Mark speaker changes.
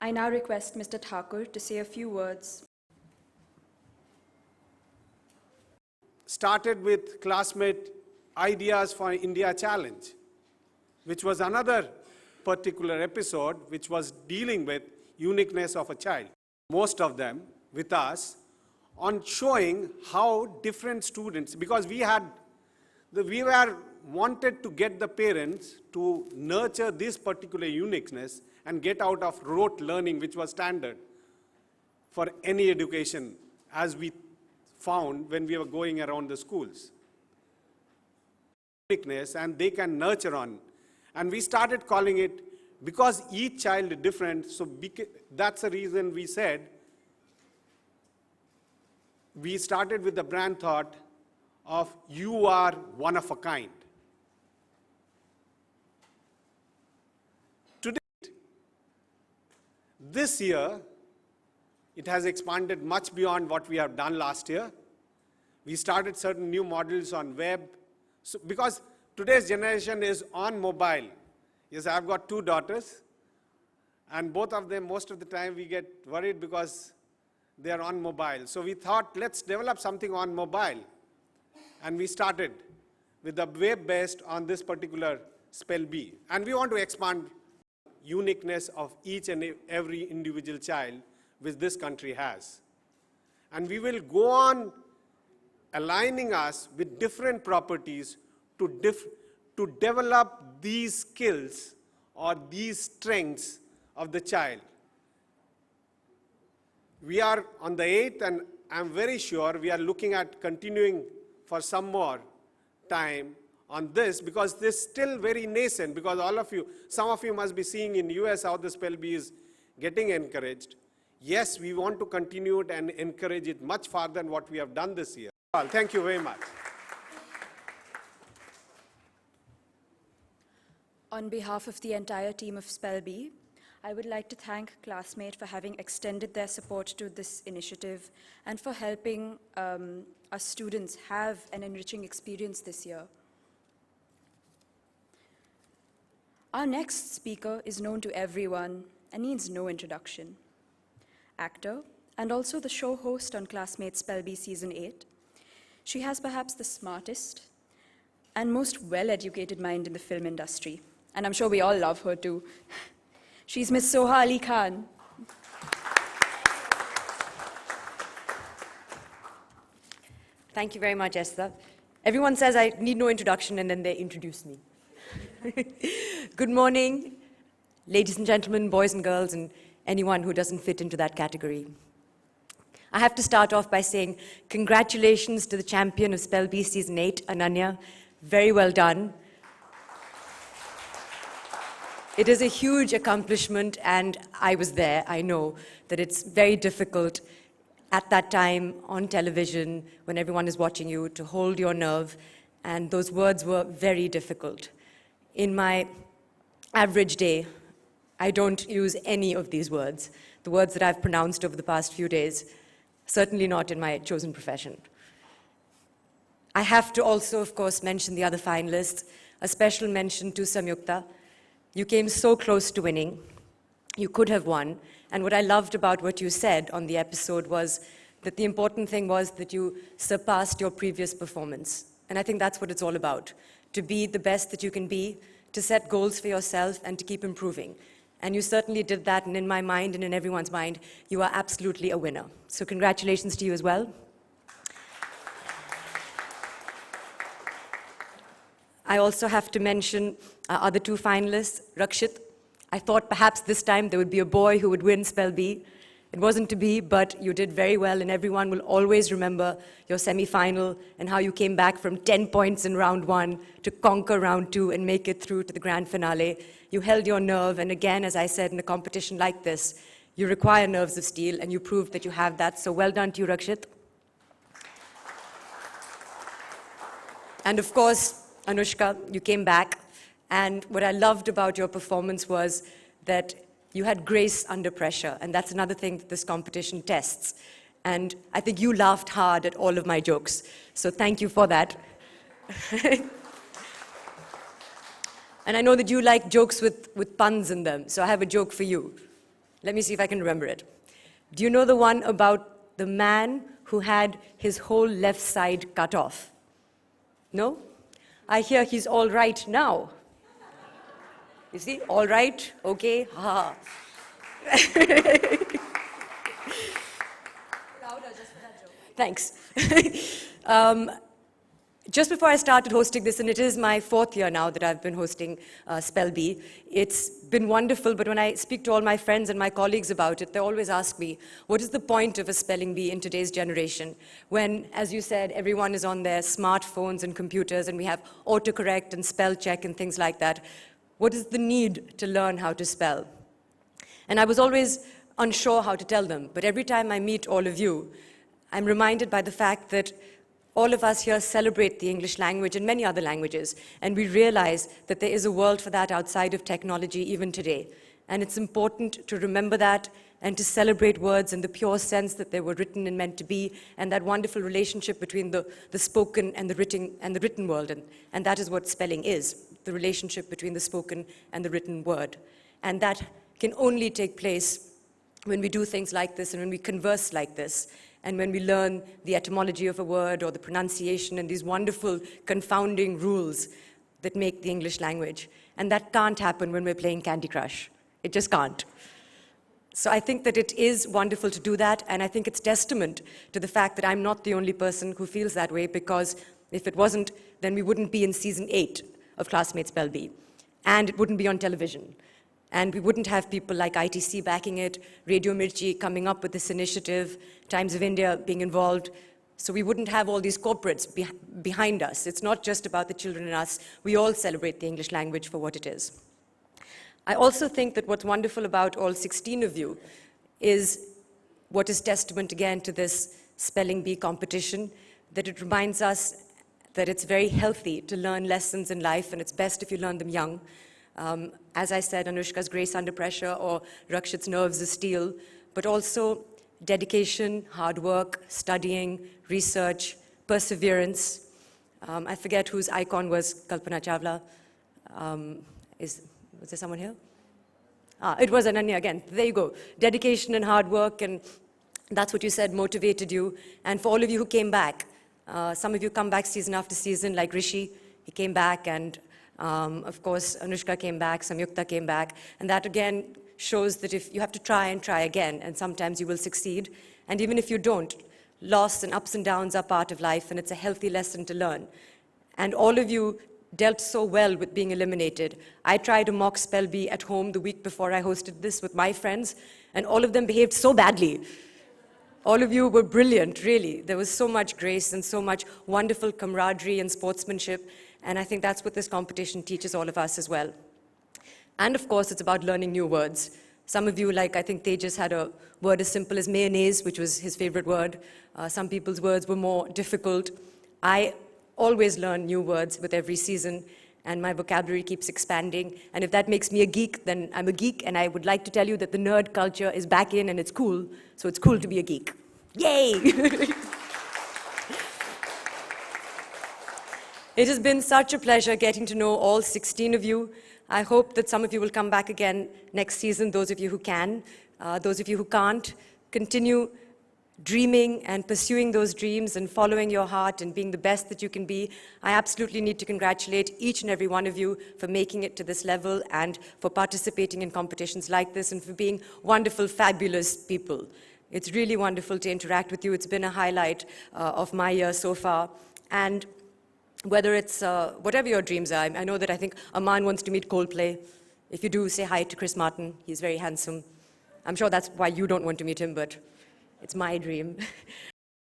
Speaker 1: I now request Mr. Thakur to say a few words.
Speaker 2: Started with Classmate Ideas for India Challenge, which was another particular episode which was dealing with uniqueness of a child. Most of them with us on showing how different students, because we were wanted to get the parents to nurture this particular uniqueness and get out of rote learning, which was standard for any education, as we found when we were going around the schools. Uniqueness, and they can nurture on. And we started calling it, because each child is different, so that's the reason we said, we started with the brand thought of you are one of a kind. Today, this year, it has expanded much beyond what we have done last year. We started certain new models on web, so, because today's generation is on mobile. Yes, I've got 2 daughters, and both of them, most of the time, we get worried because they are on mobile. So we thought, let's develop something on mobile. And we started with the web-based on this particular spell bee. And we want to expand uniqueness of each and every individual child which this country has. And we will go on aligning us with different properties to develop these skills or these strengths of the child. We are on the 8th, and I'm very sure we are looking at continuing for some more time on this, because this is still very nascent, because all of you, some of you must be seeing in US how the spell bee is getting encouraged. Yes, we want to continue it and encourage it much farther than what we have done this year. Well, thank you very much.
Speaker 1: On behalf of the entire team of Spell Bee, I would like to thank Classmate for having extended their support to this initiative and for helping us students have an enriching experience this year. Our next speaker is known to everyone and needs no introduction. Actor and also the show host on Classmate Spell Bee Season 8. She has perhaps the smartest and most well-educated mind in the film industry. And I'm sure we all love her too. She's Miss Soha Ali Khan.
Speaker 3: Thank you very much, Esther. Everyone says I need no introduction, and then they introduce me. Good morning, ladies and gentlemen, boys and girls, and anyone who doesn't fit into that category. I have to start off by saying congratulations to the champion of Spell Bee Season 8, Ananya. Very well done. It is a huge accomplishment, and I was there. I know that it's very difficult at that time on television when everyone is watching you to hold your nerve, and those words were very difficult. In my average day, I don't use any of these words, the words that I've pronounced over the past few days, certainly not in my chosen profession. I have to also, of course, mention the other finalists, a special mention to Samyukta. You came so close to winning. You could have won. And what I loved about what you said on the episode was that the important thing was that you surpassed your previous performance. And I think that's what it's all about, to be the best that you can be, to set goals for yourself, and to keep improving. And you certainly did that, and in my mind and in everyone's mind, you are absolutely a winner. So congratulations to you as well. I also have to mention our other 2 finalists, Rakshit. I thought perhaps this time there would be a boy who would win Spell Bee. It wasn't to be, but you did very well, and everyone will always remember your semi-final and how you came back from 10 points in round 1 to conquer round 2 and make it through to the grand finale. You held your nerve, and again, as I said, in a competition like this, you require nerves of steel, and you proved that you have that. So well done to you, Rakshit. And of course, Anushka, you came back, and what I loved about your performance was that you had grace under pressure, and that's another thing that this competition tests. And I think you laughed hard at all of my jokes, so thank you for that. And I know that you like jokes with puns in them, so I have a joke for you. Let me see if I can remember it. Do you know the one about the man who had his whole left side cut off? No? I hear he's all right now. You see, all right, okay, ha. Thanks. Just before I started hosting this, and it is my 4th year now that I've been hosting Spell Bee, it's been wonderful, but when I speak to all my friends and my colleagues about it, they always ask me, what is the point of a spelling bee in today's generation? When, as you said, everyone is on their smartphones and computers, and we have autocorrect and spell check and things like that. What is the need to learn how to spell? And I was always unsure how to tell them, but every time I meet all of you, I'm reminded by the fact that all of us here celebrate the English language and many other languages, and we realize that there is a world for that outside of technology even today. And it's important to remember that and to celebrate words in the pure sense that they were written and meant to be, and that wonderful relationship between the spoken and the written world. And that is what spelling is, the relationship between the spoken and the written word. And that can only take place when we do things like this and when we converse like this, and when we learn the etymology of a word or the pronunciation and these wonderful confounding rules that make the English language. And that can't happen when we're playing Candy Crush. It just can't. So I think that it is wonderful to do that, and I think it's testament to the fact that I'm not the only person who feels that way, because if it wasn't, then we wouldn't be in season 8 of Classmate Spell Bee, and it wouldn't be on television. And we wouldn't have people like ITC backing it, Radio Mirchi coming up with this initiative, Times of India being involved. So we wouldn't have all these corporates behind us. It's not just about the children and us. We all celebrate the English language for what it is. I also think that what's wonderful about all 16 of you is what is testament again to this spelling bee competition, that it reminds us that it's very healthy to learn lessons in life, and it's best if you learn them young. As I said, Anushka's Grace Under Pressure or Rakshit's Nerves of Steel, but also dedication, hard work, studying, research, perseverance. I forget whose icon was Kalpana Chawla. Was there someone here? It was Ananya again. There you go. Dedication and hard work, and that's what you said motivated you. And for all of you who came back, some of you come back season after season, like Rishi. He came back, and of course, Anushka came back, Samyukta came back, and that again shows that if you have to try and try again, and sometimes you will succeed, and even if you don't, loss and ups and downs are part of life, and it's a healthy lesson to learn. And all of you dealt so well with being eliminated. I tried a mock spell bee at home the week before I hosted this with my friends, and all of them behaved so badly. All of you were brilliant, really. There was so much grace and so much wonderful camaraderie and sportsmanship, and I think that's what this competition teaches all of us as well. And of course, it's about learning new words. Some of you, like I think Tejas, had a word as simple as mayonnaise, which was his favorite word. Some people's words were more difficult. I always learn new words with every season, and my vocabulary keeps expanding. And if that makes me a geek, then I'm a geek, and I would like to tell you that the nerd culture is back in, and it's cool, so it's cool to be a geek. Yay! It has been such a pleasure getting to know all 16 of you. I hope that some of you will come back again next season, those of you who can. Those of you who can't, continue dreaming and pursuing those dreams and following your heart and being the best that you can be. I absolutely need to congratulate each and every one of you for making it to this level and for participating in competitions like this and for being wonderful, fabulous people. It's really wonderful to interact with you. It's been a highlight of my year so far. And whether it's whatever your dreams are, I know that I think Aman wants to meet Coldplay. If you do, say hi to Chris Martin. He's very handsome. I'm sure that's why you don't want to meet him, but it's my dream.